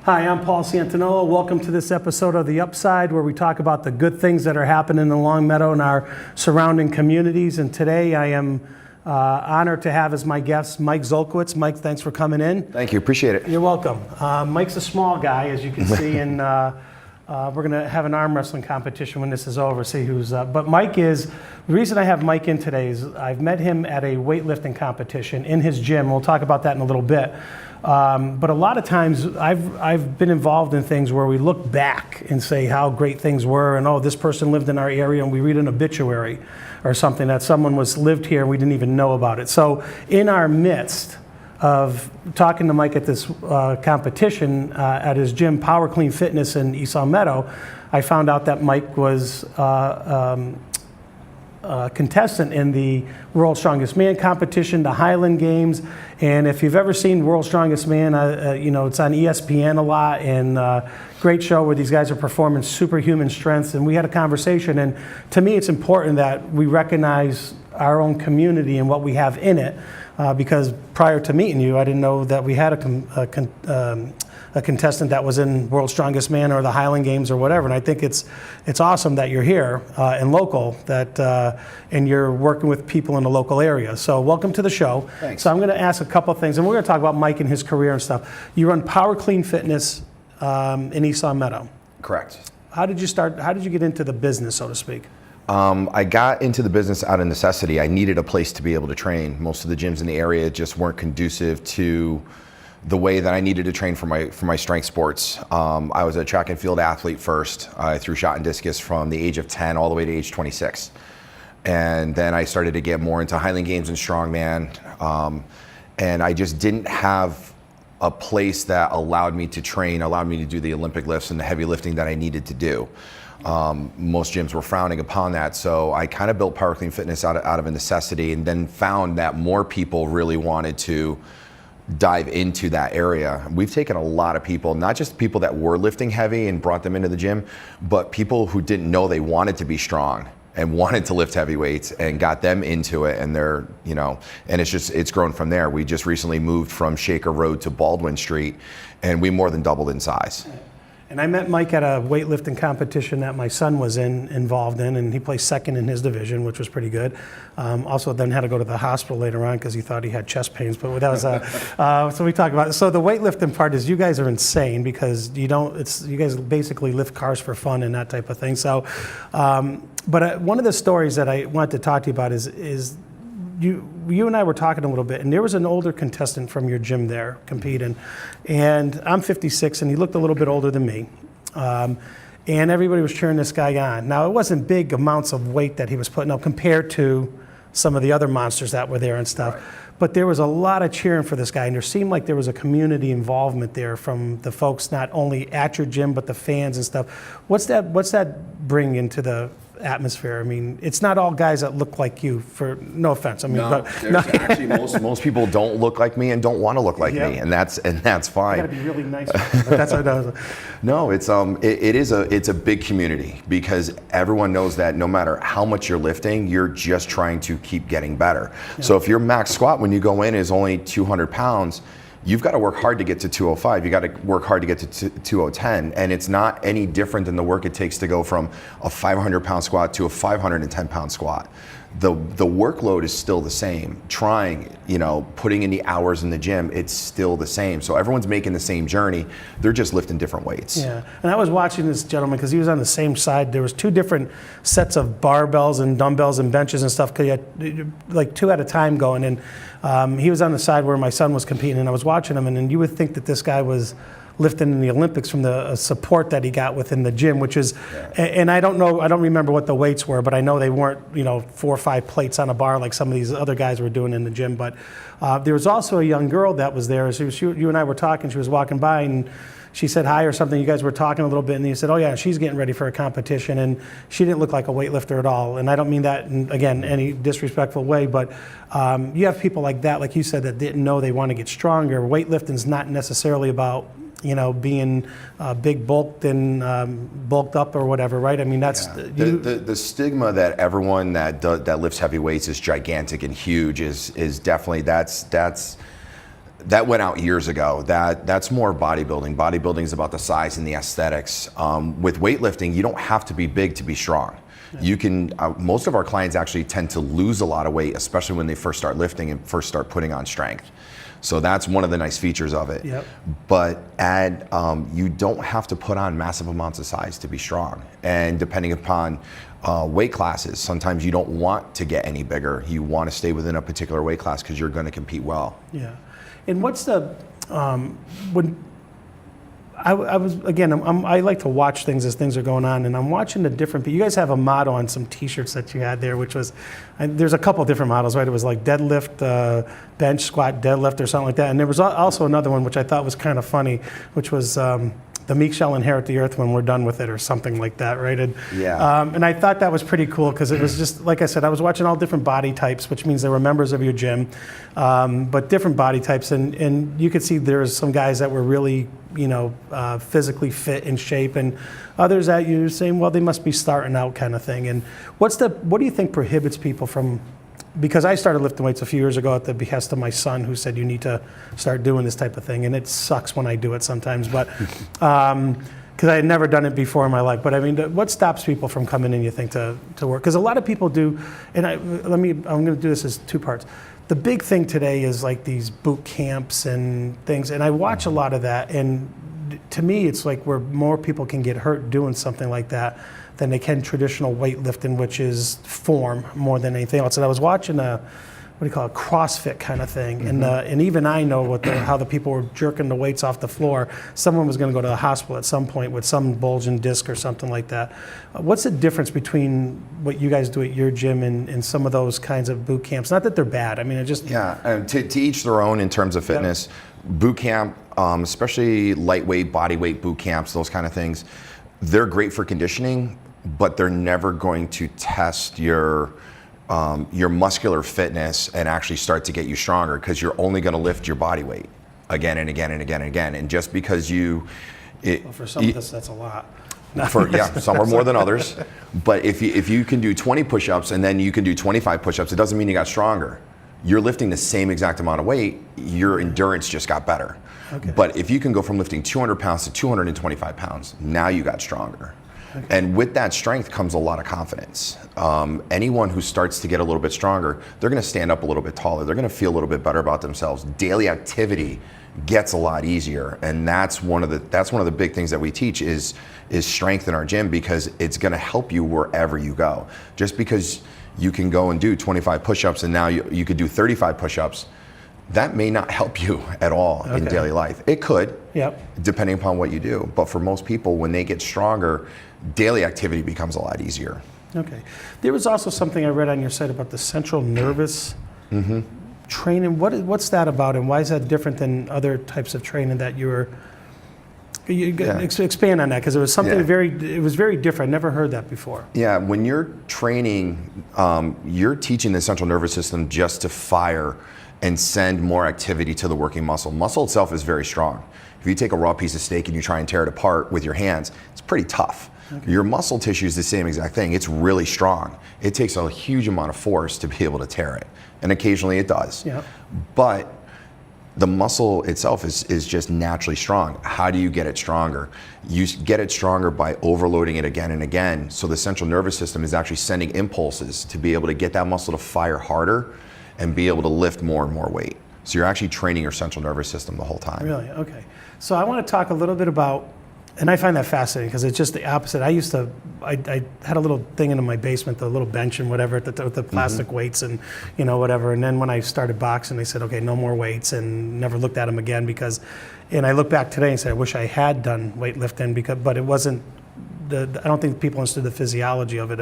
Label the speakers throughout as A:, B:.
A: Hi, I'm Paul Santanola. Welcome to this episode of The Upside, where we talk about the good things that are happening in Long Meadow and our surrounding communities. And today I am honored to have as my guest Mike Zolkowicz. Mike, thanks for coming in.
B: Thank you, appreciate it.
A: You're welcome. Mike's a small guy, as you can see, and we're going to have an arm wrestling competition when this is over, see who's but Mike is, the reason I have Mike in today is I've met him at a weightlifting competition in his gym. We'll talk about that in a little bit. But a lot of times I've been involved in things where we look back and say how great things were, and oh, this person lived in our area, and we read an obituary or something that someone lived here and we didn't even know about it. So in our midst of talking to Mike at this competition at his gym, Power Clean Fitness in East Long Meadow, I found out that Mike was contestant in the World's Strongest Man competition, the Highland Games, and if you've ever seen World's Strongest Man, it's on ESPN a lot, and great show where these guys are performing superhuman strengths. And we had a conversation, and to me, it's important that we recognize our own community and what we have in it, because prior to meeting you, I didn't know that we had a contestant that was in World's Strongest Man or the Highland Games or whatever. And I think it's awesome that you're here and local, and you're working with people in the local area. So welcome to the show.
B: Thanks.
A: So I'm going to ask a couple of things, and we're going to talk about Mike and his career and stuff. You run Power Clean Fitness in East Long Meadow.
B: Correct.
A: How did you start? How did you get into the business, so to speak?
B: I got into the business out of necessity. I needed a place to be able to train. Most of the gyms in the area just weren't conducive to the way that I needed to train for my strength sports. I was a track and field athlete first. I threw shot and discus from the age of 10 all the way to age 26. And then I started to get more into Highland Games and strongman. And I just didn't have a place that allowed me to train, allowed me to do the Olympic lifts and the heavy lifting that I needed to do. Most gyms were frowning upon that, so I kind of built Power Clean Fitness out of a necessity, and then found that more people really wanted to dive into that area. We've taken a lot of people, not just people that were lifting heavy and brought them into the gym, but people who didn't know they wanted to be strong and wanted to lift heavy weights, and got them into it, and they're, and it's grown from there. We just recently moved from Shaker Road to Baldwin Street, and we more than doubled in size.
A: And I met Mike at a weightlifting competition that my son was involved in, and he placed second in his division, which was pretty good. Also then had to go to the hospital later on because he thought he had chest pains, but that was, so we talked about it. So the weightlifting part is, you guys are insane because you guys basically lift cars for fun and that type of thing. So, but one of the stories that I wanted to talk to you about is you and I were talking a little bit, and there was an older contestant from your gym there competing, and I'm 56, and he looked a little bit older than me, and everybody was cheering this guy on. Now, it wasn't big amounts of weight that he was putting up compared to some of the other monsters that were there and stuff, right. But there was a lot of cheering for this guy, and there seemed like there was a community involvement there from the folks not only at your gym, but the fans and stuff. What's that bring into the atmosphere? I mean, it's not all guys that look like you, for no offense. I mean,
B: actually most people don't look like me and don't want to look like me, and that's fine.
A: You gotta be really nice. That's what I was.
B: No, it's a big community, because everyone knows that no matter how much you're lifting, you're just trying to keep getting better. Yeah. So if your max squat when you go in is only 200 pounds, you've got to work hard to get to 205. You got to work hard to get to 2010, and it's not any different than the work it takes to go from a 500-pound squat to a 510-pound squat. The workload is still the same. Putting in the hours in the gym, it's still the same. So everyone's making the same journey. They're just lifting different weights. Yeah,
A: and I was watching this gentleman because he was on the same side. There was two different sets of barbells and dumbbells and benches and stuff. Cause you had like two at a time going, and he was on the side where my son was competing, and I was watching him, and then you would think that this guy was lifting in the Olympics from the support that he got within the gym, which is, and I don't remember what the weights were, but I know they weren't, 4 or 5 plates on a bar like some of these other guys were doing in the gym. But there was also a young girl that was there. So you and I were talking, she was walking by, and she said hi or something. You guys were talking a little bit, and you said, oh yeah, she's getting ready for a competition, and she didn't look like a weightlifter at all. And I don't mean that in, again, any disrespectful way, but you have people like that, like you said, that didn't know they want to get stronger. Weightlifting's not necessarily about being big bulked and bulked up or whatever, right? I mean, that's
B: the stigma that everyone that lifts heavy weights is gigantic and huge is definitely that's that went out years ago. That's more bodybuilding. Bodybuilding is about the size and the aesthetics. With weightlifting, you don't have to be big to be strong. You can. Most of our clients actually tend to lose a lot of weight, especially when they first start lifting and first start putting on strength. So that's one of the nice features of it.
A: Yep.
B: But you don't have to put on massive amounts of size to be strong. And depending upon weight classes, sometimes you don't want to get any bigger. You want to stay within a particular weight class because you're going to compete well.
A: Yeah. And what's the, when, I was, again, I like to watch things as things are going on, and I'm watching the different, you guys have a motto on some t-shirts that you had there, which was, there's a couple of different models, right? It was like deadlift, bench, squat, deadlift, or something like that. And there was also another one, which I thought was kind of funny, which was, the meek shall inherit the earth when we're done with it, or something like that, right? And, and I thought that was pretty cool because it was just, like I said, I was watching all different body types, which means they were members of your gym, but different body types. And you could see there was some guys that were really, physically fit in shape, and others that you're saying, well, they must be starting out kind of thing. And what do you think prohibits people from, because I started lifting weights a few years ago at the behest of my son, who said you need to start doing this type of thing, and it sucks when I do it sometimes, but because I had never done it before in my life. But I mean, what stops people from coming in, you think, to work? Because a lot of people do, and I'm going to do this as two parts. The big thing today is like these boot camps and things, and I watch a lot of that, and to me, it's like where more people can get hurt doing something like that than they can traditional weightlifting, which is form more than anything else. And I was watching a CrossFit kind of thing, and even I know how the people were jerking the weights off the floor. Someone was going to go to the hospital at some point with some bulging disc or something like that. What's the difference between what you guys do at your gym and some of those kinds of boot camps? Not that they're bad. I mean, it just
B: to each their own in terms of fitness. Boot camp, especially lightweight, bodyweight boot camps, those kind of things, they're great for conditioning, but they're never going to test your muscular fitness and actually start to get you stronger, because you're only going to lift your body weight again and again and again and again. And just because
A: for some of us, that's a lot.
B: Some are more than others. But if you can do 20 push-ups and then you can do 25 push-ups, it doesn't mean you got stronger. You're lifting the same exact amount of weight, your endurance just got better.
A: Okay.
B: But if you can go from lifting 200 pounds to 225 pounds, now you got stronger. Okay. And with that strength comes a lot of confidence. Anyone who starts to get a little bit stronger, they're going to stand up a little bit taller. They're going to feel a little bit better about themselves. Daily activity gets a lot easier, and that's one of the big things that we teach is strength in our gym, because it's going to help you wherever you go. Just because you can go and do 25 push-ups and now you could do 35 push-ups, that may not help you at all in daily life. It could, depending upon what you do. But for most people, when they get stronger, daily activity becomes a lot easier.
A: Okay. There was also something I read on your site about the central nervous training. What's that about, and why is that different than other types of training that expand on that, because it was something it was very different. I never heard that before. Yeah,
B: when you're training, you're teaching the central nervous system just to fire and send more activity to the working muscle. Muscle itself is very strong. If you take a raw piece of steak and you try and tear it apart with your hands, it's pretty tough. Okay. Your muscle tissue is the same exact thing. It's really strong. It takes a huge amount of force to be able to tear it, and occasionally it does. Yeah. But the muscle itself is just naturally strong. How do you get it stronger? You get it stronger by overloading it again and again. So the central nervous system is actually sending impulses to be able to get that muscle to fire harder and be able to lift more and more weight. So you're actually training your central nervous system the whole time.
A: Really? Okay. So I want to talk a little bit about, and I find that fascinating because it's just the opposite. I had a little thing in my basement, the little bench and whatever, with the plastic weights and whatever. And then when I started boxing, they said, okay, no more weights, and never looked at them again and I look back today and said, I wish I had done weightlifting but it wasn't, I don't think people understood the physiology of it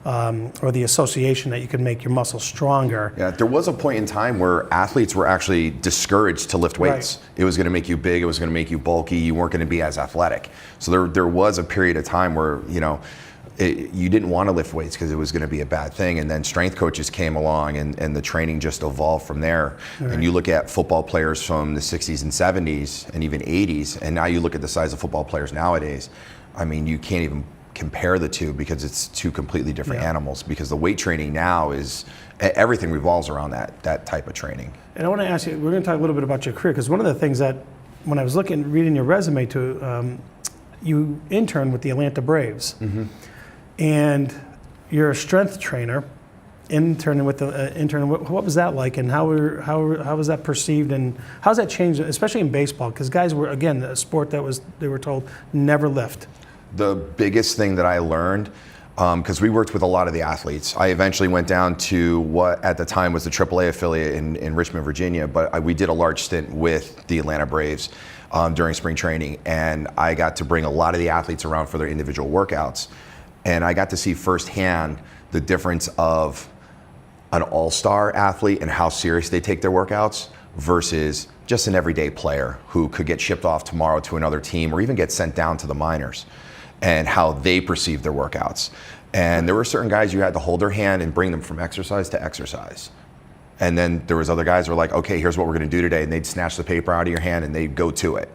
A: or the association that you could make your muscles stronger.
B: Yeah, there was a point in time where athletes were actually discouraged to lift weights. Right. It was going to make you big, it was going to make you bulky, you weren't going to be as athletic. So there was a period of time where you didn't want to lift weights because it was going to be a bad thing, and then strength coaches came along and the training just evolved from there. Right. And you look at football players from the 60s and 70s and even 80s, and now you look at the size of football players nowadays. I mean, you can't even compare the two because it's two completely different
A: Yeah.
B: animals. Because the weight training now is everything revolves around that type of training.
A: And I want to ask you, we're going to talk a little bit about your career, because one of the things that, when I was reading your resume you interned with the Atlanta Braves. And you're a strength trainer, interning with the intern. What was that like, and how was that perceived, and how's that changed, especially in baseball? Because guys were, again, a sport that they were told never lift.
B: The biggest thing that I learned, because we worked with a lot of the athletes, I eventually went down to what at the time was the AAA affiliate in Richmond, Virginia, but we did a large stint with the Atlanta Braves during spring training, and I got to bring a lot of the athletes around for their individual workouts, and I got to see firsthand the difference of an all-star athlete and how serious they take their workouts versus just an everyday player who could get shipped off tomorrow to another team or even get sent down to the minors, and how they perceive their workouts. And there were certain guys you had to hold their hand and bring them from exercise to exercise. And then there was other guys who were like, okay, here's what we're gonna do today. And they'd snatch the paper out of your hand and they'd go to it.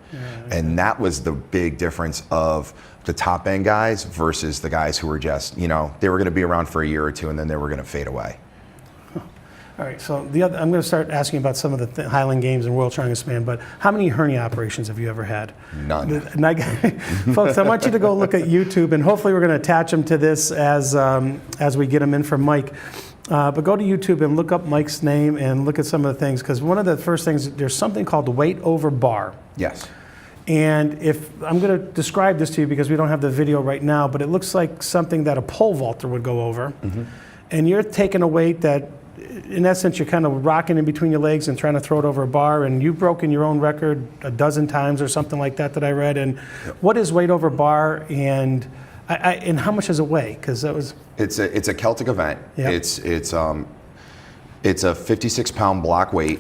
B: And that was the big difference of the top end guys versus the guys who were just, they were gonna be around for a year or two and then they were gonna fade away.
A: All right, so I'm going to start asking about some of the Highland Games and World Strongest Man, but how many hernia operations have you ever had?
B: None.
A: Folks, I want you to go look at YouTube, and hopefully we're going to attach them to this as we get them in from Mike. But go to YouTube and look up Mike's name and look at some of the things, because one of the first things, there's something called weight over bar.
B: Yes.
A: And if I'm going to describe this to you because we don't have the video right now, but it looks like something that a pole vaulter would go over. And you're taking a weight that, in essence, you're kind of rocking in between your legs and trying to throw it over a bar, and you've broken your own record a dozen times or something like that I read. And what is weight over bar, and how much does it weigh? Because that was...
B: It's a Celtic event.
A: Yep.
B: It's a 56-pound block weight.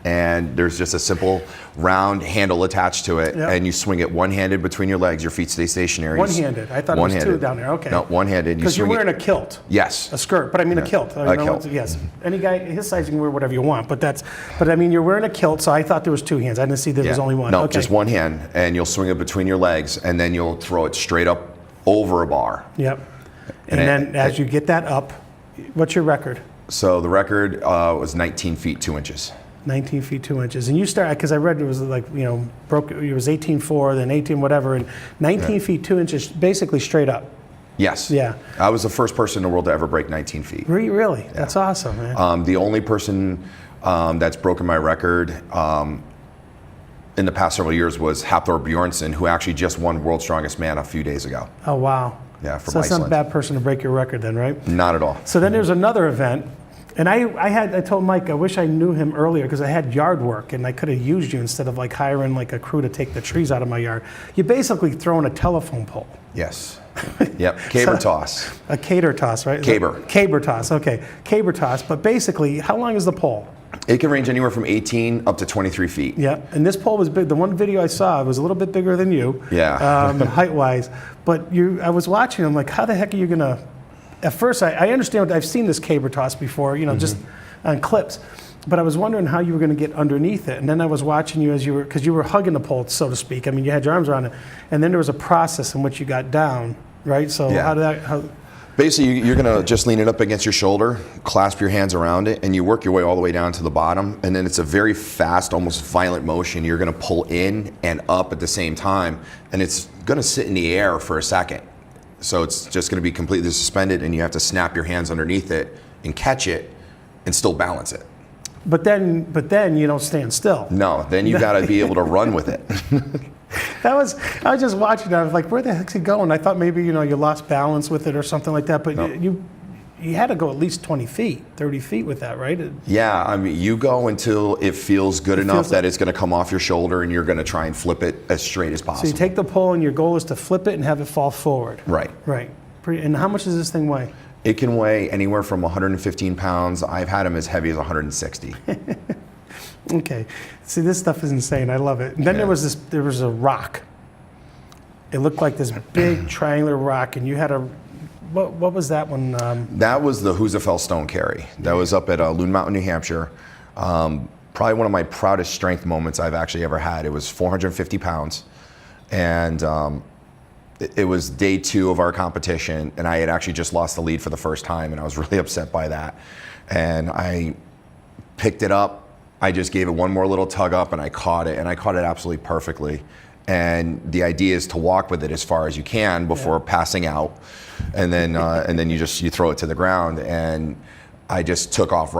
B: And there's just a simple round handle attached to it,
A: Yep.
B: and you swing it one-handed between your legs. Your feet stay stationary.
A: One-handed. I thought it was two down there. Okay.
B: No, one-handed.
A: Because you're wearing a kilt.
B: Yes.
A: A skirt, but I mean a kilt.
B: A kilt.
A: Yes. Any guy his size, you can wear whatever you want, but I mean, you're wearing a kilt, so I thought there was two hands. I didn't see there was only one.
B: No,
A: Okay.
B: just one hand, and you'll swing it between your legs, and then you'll throw it straight up over a bar.
A: Yep. And then as you get that up, what's your record?
B: So the record was 19 feet 2 inches.
A: 19 feet 2 inches, and you start, because I read it was like, broke. It was 18.4, then 18 whatever, and 19 feet 2 inches, basically straight up.
B: Yes.
A: Yeah.
B: I was the first person in the world to ever break 19 feet.
A: Really? Yeah. That's awesome, man.
B: The only person that's broken my record in the past several years was Hafthor Bjornsson, who actually just won World's Strongest Man a few days ago.
A: Oh wow.
B: Yeah, from
A: so that's not a
B: Iceland.
A: bad person to break your record, then, right?
B: Not at all.
A: So then there's another event. And I told Mike, I wish I knew him earlier, because I had yard work and I could have used you instead of like hiring like a crew to take the trees out of my yard. You're basically throwing a telephone pole.
B: Yes. Yep. Caber toss.
A: A cater toss, right?
B: Caber.
A: Caber toss, okay. Caber toss, but basically, how long is the pole?
B: It can range anywhere from 18 up to 23 feet.
A: Yeah, and this pole was big. The one video I saw, it was a little bit bigger than you.
B: Yeah.
A: Height-wise. But I was watching, I'm like, how the heck are you gonna... At first, I understand, I've seen this caber toss before, just on clips, but I was wondering how you were going to get underneath it. And then I was watching you because you were hugging the pole, so to speak. I mean, you had your arms around it. And then there was a process in which you got down, right? So
B: Yeah.
A: how did that...
B: Basically, you're going to just lean it up against your shoulder, clasp your hands around it, and you work your way all the way down to the bottom. And then it's a very fast, almost violent motion. You're going to pull in and up at the same time, and it's going to sit in the air for a second. So it's just going to be completely suspended, and you have to snap your hands underneath it and catch it and still balance it.
A: But then you don't stand still.
B: No, then you got to be able to run with it.
A: I was just watching it. I was like, where the heck's he going? I thought maybe, you lost balance with it or something like that. But
B: No.
A: you had to go at least 20 feet, 30 feet with that, right?
B: Yeah, I mean, you go until it feels good enough
A: feels
B: that it's going to come off your shoulder, and you're going to try and flip it as straight as
A: So
B: possible.
A: you take the pole, and your goal is to flip it and have it fall forward.
B: Right.
A: Right. And how much does this thing weigh?
B: It can weigh anywhere from 115 pounds. I've had them as heavy as 160.
A: Okay. See, this stuff is insane. I love it. And then
B: Yeah.
A: there was a rock. It looked like this big triangular rock, and you had what was that one?
B: That was the Husafell stone carry. That was up at Loon Mountain, New Hampshire. Probably one of my proudest strength moments I've actually ever had. It was 450 pounds. And it was day 2 of our competition, and I had actually just lost the lead for the first time, and I was really upset by that. And I picked it up. I just gave it one more little tug up, and I caught it absolutely perfectly. And the idea is to walk with it as far as you can before passing out, and then you throw it to the ground. And I just took off,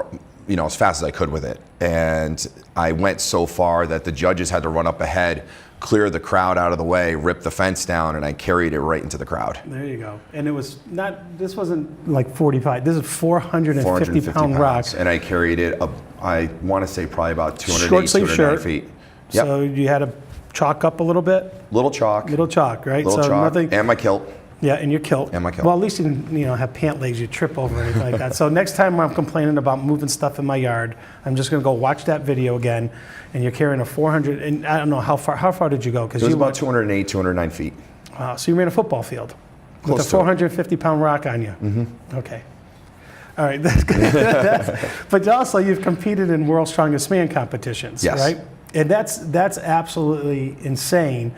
B: as fast as I could with it. And I went so far that the judges had to run up ahead, clear the crowd out of the way, rip the fence down, and I carried it right into the crowd.
A: There you go. And it was this wasn't like 45, this is 450 pound rock.
B: And I carried it up, I want to say probably about 280,
A: Short sleeve
B: 290
A: shirt.
B: feet. Yep.
A: So you had to chalk up a little bit?
B: Little chalk,
A: right?
B: little
A: So
B: chalk,
A: nothing.
B: and my kilt.
A: Yeah, and your kilt.
B: And my kilt.
A: Well, at least you didn't, have pant legs you trip over or anything like that. So next time I'm complaining about moving stuff in my yard, I'm just going to go watch that video again. And you're carrying a 400, and I don't know how far did you go?
B: It was about 208, 209 feet.
A: So you ran a football field with
B: Close
A: a
B: to it.
A: 450 pound rock on you. Mm-hmm. Okay. All right, that's good. But also you've competed in World's Strongest Man competitions,
B: Yes.
A: right? And that's absolutely insane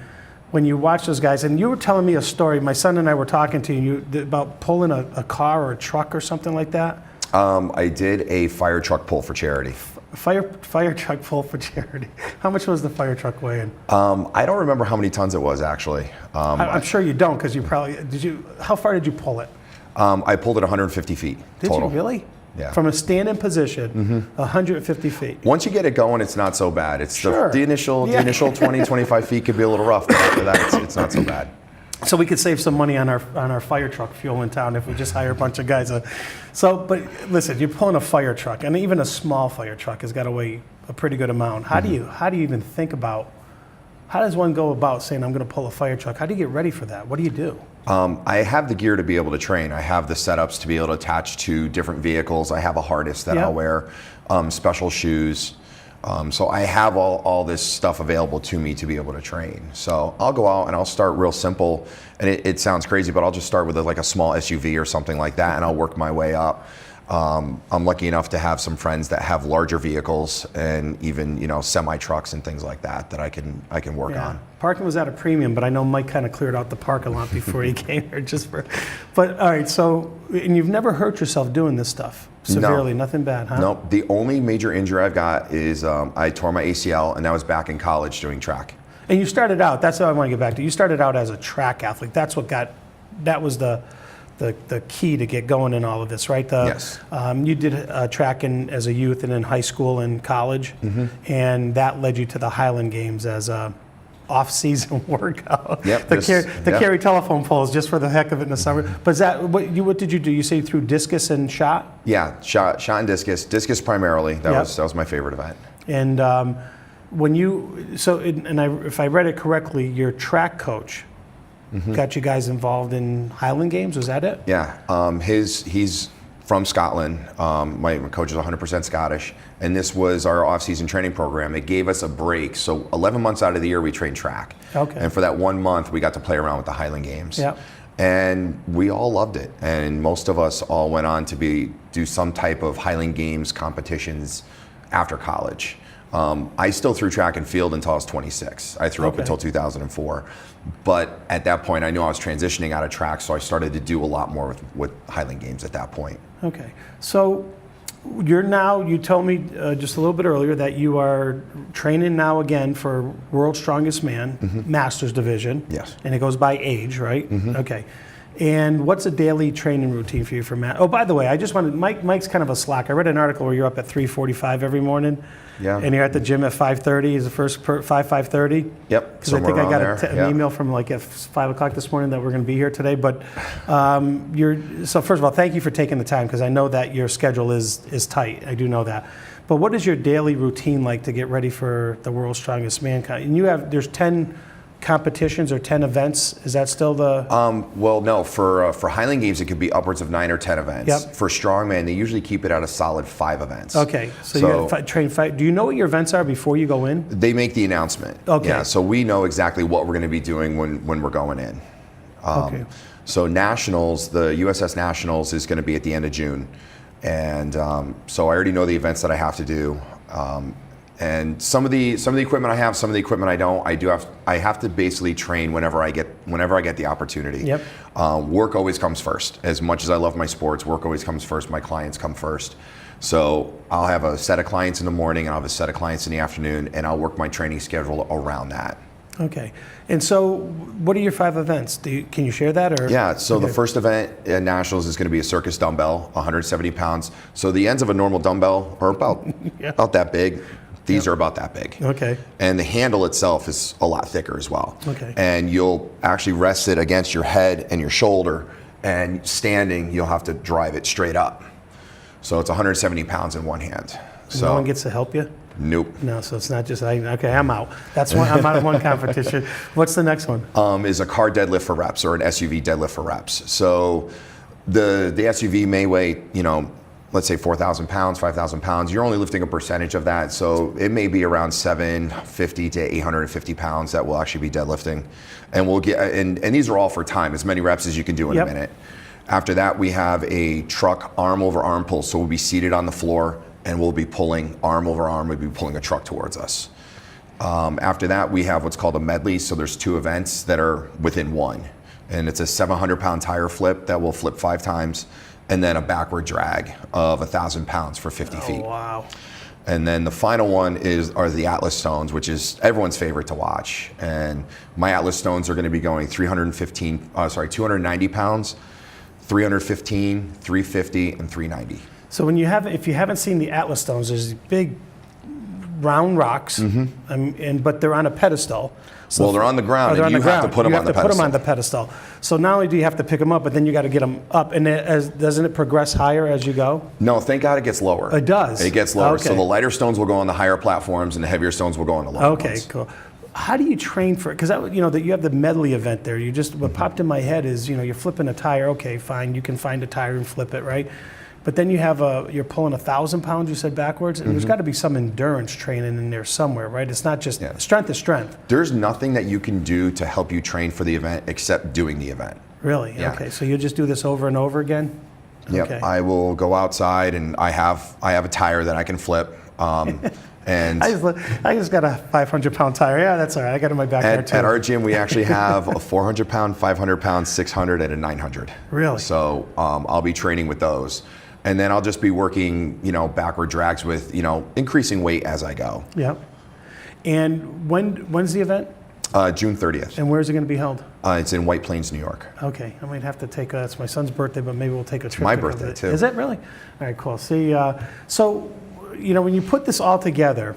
A: when you watch those guys. And you were telling me a story, my son and I were talking to you about pulling a car or a truck or something like that.
B: I did a fire truck pull for charity.
A: Fire truck pull for charity. How much was the fire truck weighing?
B: I don't remember how many tons it was, actually.
A: I'm sure you don't, because you probably, how far did you pull it?
B: I pulled it 150 feet
A: Did
B: total.
A: you really?
B: Yeah.
A: From a standing position, 150 feet.
B: Once you get it going, it's not so bad. It's
A: Sure.
B: the initial
A: Yeah.
B: 20, 25 feet could be a little rough, but after that, it's not so bad.
A: So we could save some money on our fire truck fuel in town if we just hire a bunch of guys. But listen, you're pulling a fire truck, and even a small fire truck has got to weigh a pretty good amount. How do you even think about? How does one go about saying I'm going to pull a fire truck? How do you get ready for that? What do you do?
B: I have the gear to be able to train. I have the setups to be able to attach to different vehicles. I have a harness that
A: Yeah.
B: I'll wear, special shoes. So I have all this stuff available to me to be able to train. So I'll go out and I'll start real simple. And it sounds crazy, but I'll just start with like a small SUV or something like that, and I'll work my way up. I'm lucky enough to have some friends that have larger vehicles and even semi trucks and things like that I can work on.
A: Parking was at a premium, but I know Mike kind of cleared out the parking lot before he came here But all right, so, and you've never hurt yourself doing this stuff severely, nothing bad, huh?
B: No, the only major injury I've got is I tore my ACL, and that was back in college doing track.
A: And you started out, that's what I want to get back to. You started out as a track athlete. That was the key to get going in all of this, right?
B: Yes.
A: You did track as a youth and in high school and college, and that led you to the Highland Games as a off-season workout.
B: Yep,
A: carry telephone poles just for the heck of it in the summer. But is that what did you do? You say you threw discus and shot?
B: Yeah, shot and discus primarily. That was my favorite event.
A: And if I read it correctly, your track coach got you guys involved in Highland Games. Was that it?
B: Yeah, he's from Scotland. My coach is 100% Scottish, and this was our off-season training program. It gave us a break. So 11 months out of the year, we trained track.
A: Okay.
B: And for that 1 month, we got to play around with the Highland Games.
A: Yeah.
B: And we all loved it. And most of us all went on to do some type of Highland Games competitions after college. I still threw track and field until I was 26. I threw up until 2004. But at that point, I knew I was transitioning out of track, so I started to do a lot more with Highland Games at that point.
A: Okay. So you told me just a little bit earlier that you are training now again for World's Strongest Man, Masters Division.
B: Yes.
A: And it goes by age, right? Okay. And what's a daily training routine for you for Matt? Oh, by the way, I just wanted, Mike's kind of a slack. I read an article where you're up at 3:45 every morning.
B: Yeah.
A: And you're at the gym at 5:30. Is the first 5:30?
B: Yep.
A: Because I think I got an email from like at 5 o'clock this morning that we're going to be here today. But so first of all, thank you for taking the time, because I know that your schedule is tight. I do know that. But what is your daily routine like to get ready for the World's Strongest Man? And there's 10 competitions or 10 events. Is that still the?
B: Well, no. For Highland Games, it could be upwards of 9 or 10 events.
A: Yep.
B: For Strongman, they usually keep it at a solid 5 events.
A: Okay, so you got train 5. Do you know what your events are before you go in?
B: They make the announcement.
A: Okay.
B: Yeah, so we know exactly what we're going to be doing when we're going in.
A: Okay.
B: So Nationals, the USS Nationals is going to be at the end of June. And so I already know the events that I have to do. And some of the equipment I have, some of the equipment I don't. I have to basically train whenever I get the opportunity.
A: Yep.
B: Work always comes first. As much as I love my sports, work always comes first. My clients come first. So I'll have a set of clients in the morning and I'll have a set of clients in the afternoon, and I'll work my training schedule around that.
A: Okay. And so what are your 5 events? Can you share that? Or?
B: Yeah, so
A: Okay.
B: the first event at Nationals is going to be a circus dumbbell, 170 pounds. So the ends of a normal dumbbell are about that big. These are about that big.
A: Okay.
B: And the handle itself is a lot thicker as well.
A: Okay.
B: And you'll actually rest it against your head and your shoulder, and standing, you'll have to drive it straight up. So it's 170 pounds in one hand. So
A: No one gets to help you?
B: nope.
A: No, so it's not just, okay, I'm out. That's one, I'm out of one competition. What's the next one?
B: Is a car deadlift for reps, or an SUV deadlift for reps. So the SUV may weigh, let's say 4,000 pounds, 5,000 pounds. You're only lifting a percentage of that. So it may be around 750 to 850 pounds that will actually be deadlifting. And we'll get, and these are all for time, as many reps as you can do in
A: Yep.
B: a minute. After that, we have a truck arm over arm pull. So we'll be seated on the floor and we'll be pulling arm over arm. We'll be pulling a truck towards us. After that, we have what's called a medley. So there's 2 events that are within one. And it's a 700-pound tire flip that will flip 5 times, and then a backward drag of 1,000 pounds for 50 feet.
A: Oh, wow.
B: And then the final one are the Atlas Stones, which is everyone's favorite to watch. And my Atlas Stones are going to be going 290 pounds, 315, 350, and 390.
A: So if you haven't seen the Atlas Stones, there's these big round rocks, but they're on a pedestal. So
B: Well, they're on the ground,
A: they're
B: and
A: on
B: you
A: the
B: have to
A: ground.
B: put them
A: You
B: on
A: have
B: the
A: to put them on
B: pedestal.
A: the pedestal. So not only do you have to pick them up, but then you got to get them up. And doesn't it progress higher as you go?
B: No, thank God it gets lower.
A: It does?
B: It gets lower. So
A: Okay.
B: the lighter stones will go on the higher platforms, and the heavier stones will go on the lower
A: Okay,
B: ones.
A: cool. How do you train for it? Because that you have the medley event there. What popped in my head is you're flipping a tire. Okay, fine, you can find a tire and flip it, right? But then you're pulling 1,000 pounds. You said backwards, and there's got to be some endurance training in there somewhere, right? It's not just strength is strength.
B: There's nothing that you can do to help you train for the event except doing the event.
A: Really?
B: Yeah.
A: Okay. So you just do this over and over again?
B: Yep.
A: Okay.
B: I will go outside, and I have a tire that I can flip. And
A: I just got a 500-pound tire. Yeah, that's all right. I got it in my backyard too.
B: at our gym, we actually have a 400-pound, 500-pound, 600, and a 900.
A: Really?
B: So I'll be training with those. And then I'll just be working, backward drags with, increasing weight as I go.
A: Yeah. And when's the event?
B: June 30th.
A: And where is it going to be held?
B: It's in White Plains, New York.
A: Okay, I might have to it's my son's birthday, but maybe we'll take a trip.
B: my
A: to go
B: birthday,
A: visit.
B: too.
A: Is it really? All right, cool. See, so, when you put this all together,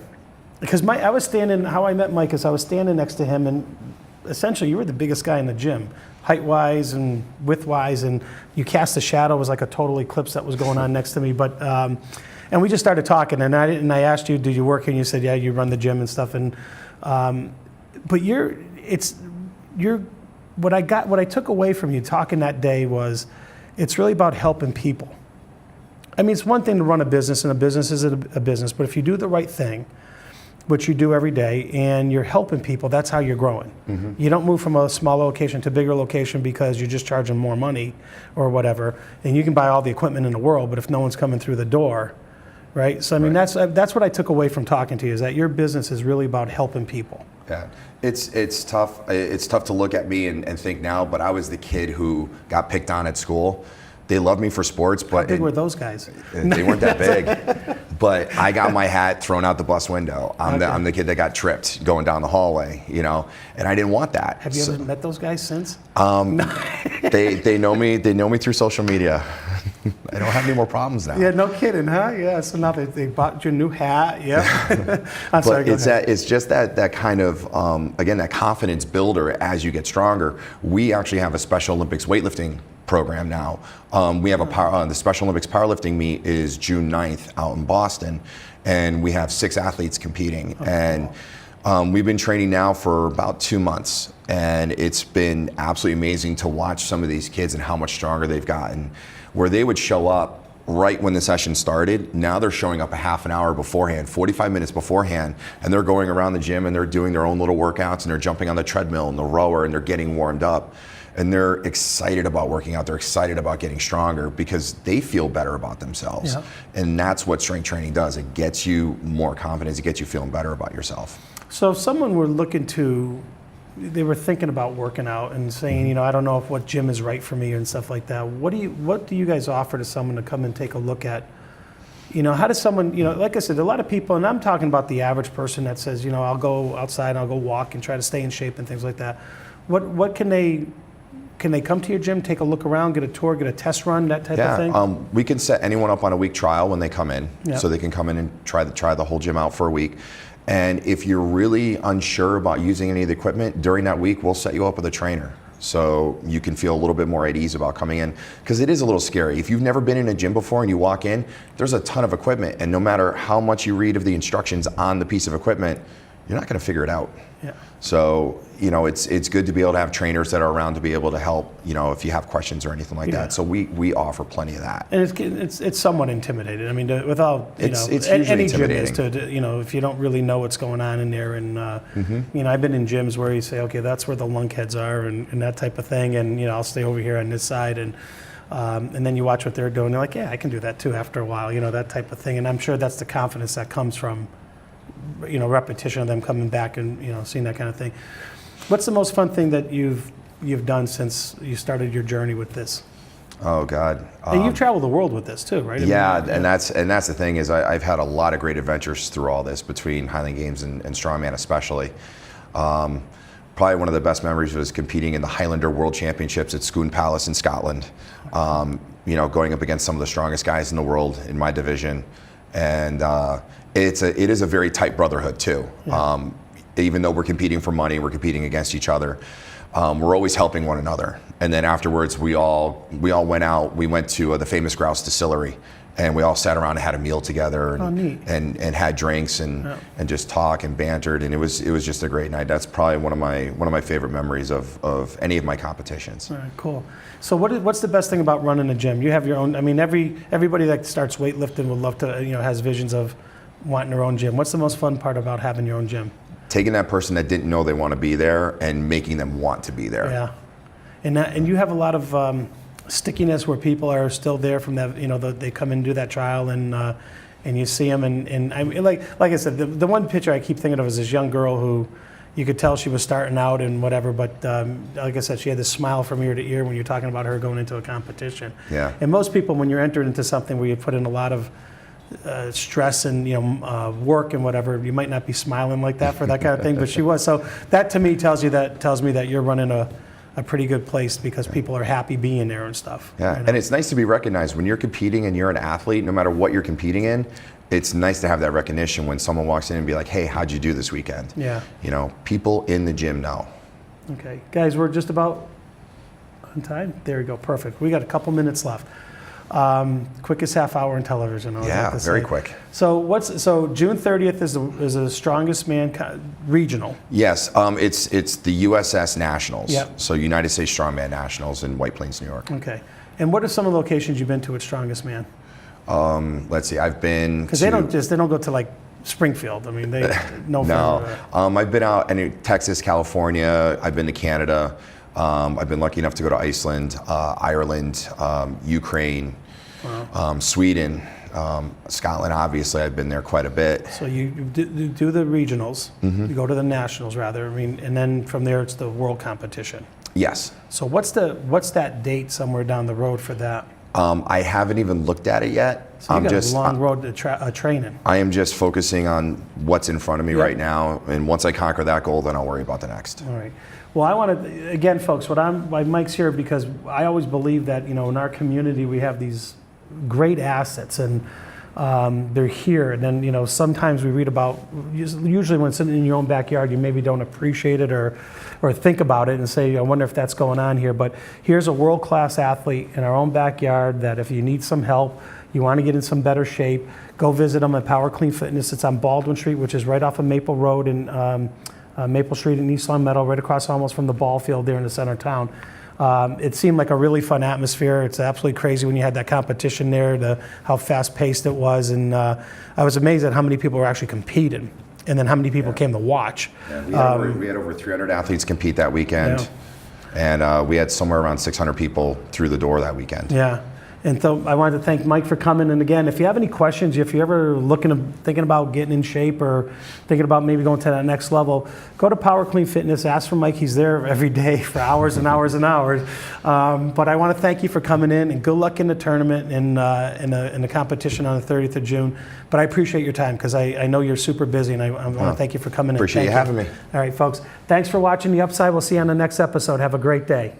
A: because how I met Mike is I was standing next to him, and essentially you were the biggest guy in the gym, height-wise and width-wise, and you cast a shadow. It was like a total eclipse that was going on next to me, but, and we just started talking, and I asked you, did you work here? And you said, yeah, you run the gym and stuff, and, but what I took away from you talking that day was it's really about helping people. I mean, it's one thing to run a business, and a business is a business, but if you do the right thing, which you do every day, and you're helping people, that's how you're growing. You don't move from a small location to a bigger location because you're just charging more money or whatever, and you can buy all the equipment in the world, but if no one's coming through the door, right? So I mean, that's what I took away from talking to you, is that your business is really about helping people.
B: Yeah, it's tough. It's tough to look at me and think now, but I was the kid who got picked on at school. They loved me for sports, but
A: How big were those guys?
B: they weren't that big. But I got my hat thrown out the bus window. I'm the kid that got tripped going down the hallway, and I didn't want that.
A: Have you ever met those guys since?
B: They know me. They know me through social media. I don't have any more problems now.
A: Yeah, no kidding, huh? Yeah, so now they bought your new hat. Yeah. I'm sorry, go ahead.
B: It's just that kind of, again, that confidence builder as you get stronger. We actually have a Special Olympics weightlifting program now. We have the Special Olympics powerlifting meet is June 9th out in Boston, and we have 6 athletes competing. And we've been training now for about 2 months, and it's been absolutely amazing to watch some of these kids and how much stronger they've gotten. Where they would show up right when the session started, now they're showing up a half an hour beforehand, 45 minutes beforehand, and they're going around the gym and they're doing their own little workouts, and they're jumping on the treadmill and the rower, and they're getting warmed up. and they're excited about working out. They're excited about getting stronger because they feel better about themselves.
A: Yeah.
B: And that's what strength training does. It gets you more confidence. It gets you feeling better about yourself.
A: So if someone were they were thinking about working out and saying, you know, I don't know if what gym is right for me and stuff like that. What do you guys offer to someone to come and take a look at? You know, how does someone, you know, like I said, a lot of people, and I'm talking about the average person that says, you know, I'll go outside, I'll go walk and try to stay in shape and things like that. What can they come to your gym, take a look around, get a tour, get a test run, that type of thing?
B: We can set anyone up on a week trial when they come in,
A: Yeah.
B: so they can come in and try the whole gym out for a week. And if you're really unsure about using any of the equipment during that week, we'll set you up with a trainer. So you can feel a little bit more at ease about coming in, because it is a little scary. If you've never been in a gym before and you walk in, there's a ton of equipment, and no matter how much you read of the instructions on the piece of equipment, you're not going to figure it out.
A: Yeah.
B: So, you know, it's good to be able to have trainers that are around to be able to help, you know, if you have questions or anything like
A: Yeah.
B: that. So we offer plenty of that.
A: And it's somewhat intimidating. I mean, without, you
B: It's
A: know,
B: usually
A: any gym is
B: intimidating.
A: you know, if you don't really know what's going on in there. And, you know, I've been in gyms where you say, okay, that's where the lunkheads are and that type of thing. And, you know, I'll stay over here on this side. And then you watch what they're doing. They're like, yeah, I can do that too after a while, you know, that type of thing. And I'm sure that's the confidence that comes from, you know, repetition of them coming back and, you know, seeing that kind of thing. What's the most fun thing that you've done since you started your journey with this?
B: Oh God.
A: And you've traveled the world with this too, right? I mean,
B: Yeah, and that's the thing is I've had a lot of great adventures through all this, between Highland Games and Strongman especially. Probably one of the best memories was competing in the Highlander World Championships at Scone Palace in Scotland. You know, going up against some of the strongest guys in the world in my division, and it is a very tight brotherhood too.
A: Yeah.
B: Even though we're competing for money, we're competing against each other. We're always helping one another. And then afterwards, we all went out. We went to the Famous Grouse Distillery, and we all sat around and had a meal together, and
A: neat.
B: and had drinks and just talk and bantered. And it was just a great night. That's probably one of my favorite memories of any of my competitions.
A: All right, cool. So what's the best thing about running a gym? You have your own. I mean, everybody that starts weightlifting would love to, you know, has visions of wanting their own gym. What's the most fun part about having your own gym?
B: Taking that person that didn't know they want to be there and making them want to be there.
A: Yeah, and you have a lot of stickiness where people are still there from that. You know, they come and do that trial, and you see them, and I mean, like I said, the one picture I keep thinking of is this young girl who you could tell she was starting out and whatever, but like I said, she had this smile from ear to ear when you're talking about her going into a competition.
B: Yeah.
A: And most people, when you're entered into something where you put in a lot of stress and, you know, work and whatever, you might not be smiling like that for that kind of thing, but she was. So that to me tells me that you're running a pretty good place because people are happy being there and stuff.
B: Yeah,
A: you know?
B: and it's nice to be recognized when you're competing and you're an athlete. No matter what you're competing in, it's nice to have that recognition when someone walks in and be like, "Hey, how'd you do this weekend?"
A: Yeah.
B: You know, people in the gym know.
A: Okay, guys, we're just about on time. There we go, perfect. We got a couple minutes left. Quickest half hour in television. I always
B: Yeah,
A: like to
B: very
A: say.
B: quick.
A: So June 30th is the Strongest Man regional.
B: Yes, it's the USS Nationals.
A: Yep.
B: So United States Strongman Nationals in White Plains, New York.
A: Okay, and what are some of the locations you've been to at Strongest Man?
B: Let's see, I've been
A: Because
B: to,
A: they don't go to like Springfield. I mean, they no.
B: No,
A: further.
B: I've been out in Texas, California. I've been to Canada. I've been lucky enough to go to Iceland, Ireland, Ukraine, Sweden, Scotland. Obviously, I've been there quite a bit.
A: So you do the regionals.
B: Mm-hmm.
A: You go to the nationals rather. I mean, and then from there it's the world competition.
B: Yes.
A: So what's that date somewhere down the road for that?
B: I haven't even looked at it yet.
A: So you got a long road to training.
B: I am just focusing on what's in front of me
A: Yep.
B: right now, and once I conquer that goal, then I'll worry about the next.
A: All right. Well, I want to again, folks. Why Mike's here because I always believe that, you know, in our community we have these great assets and they're here. And then, you know, sometimes we read about, usually when it's in your own backyard, you maybe don't appreciate it or think about it and say, I wonder if that's going on here. But here's a world-class athlete in our own backyard that if you need some help, you want to get in some better shape, go visit them at Power Clean Fitness. It's on Baldwin Street, which is right off of Maple Road in Maple Street in East Long Meadow, right across almost from the ball field there in the center of town. It seemed like a really fun atmosphere. It's absolutely crazy when you had that competition there, how fast-paced it was, and I was amazed at how many people were actually competing, and then how many people came to watch.
B: Yeah, we had over 300 athletes compete that weekend.
A: Yeah.
B: And we had somewhere around 600 people through the door that weekend.
A: Yeah. And so I wanted to thank Mike for coming. And again, if you have any questions, if you're ever thinking about getting in shape or thinking about maybe going to that next level, go to Power Clean Fitness. Ask for Mike. He's there every day for hours and hours and hours. But I want to thank you for coming in, and good luck in the tournament and in the competition on the 30th of June. But I appreciate your time because I know you're super busy, and I want to thank you for coming in.
B: Appreciate you having me.
A: All right, folks. Thanks for watching The Upside. We'll see you on the next episode. Have a great day.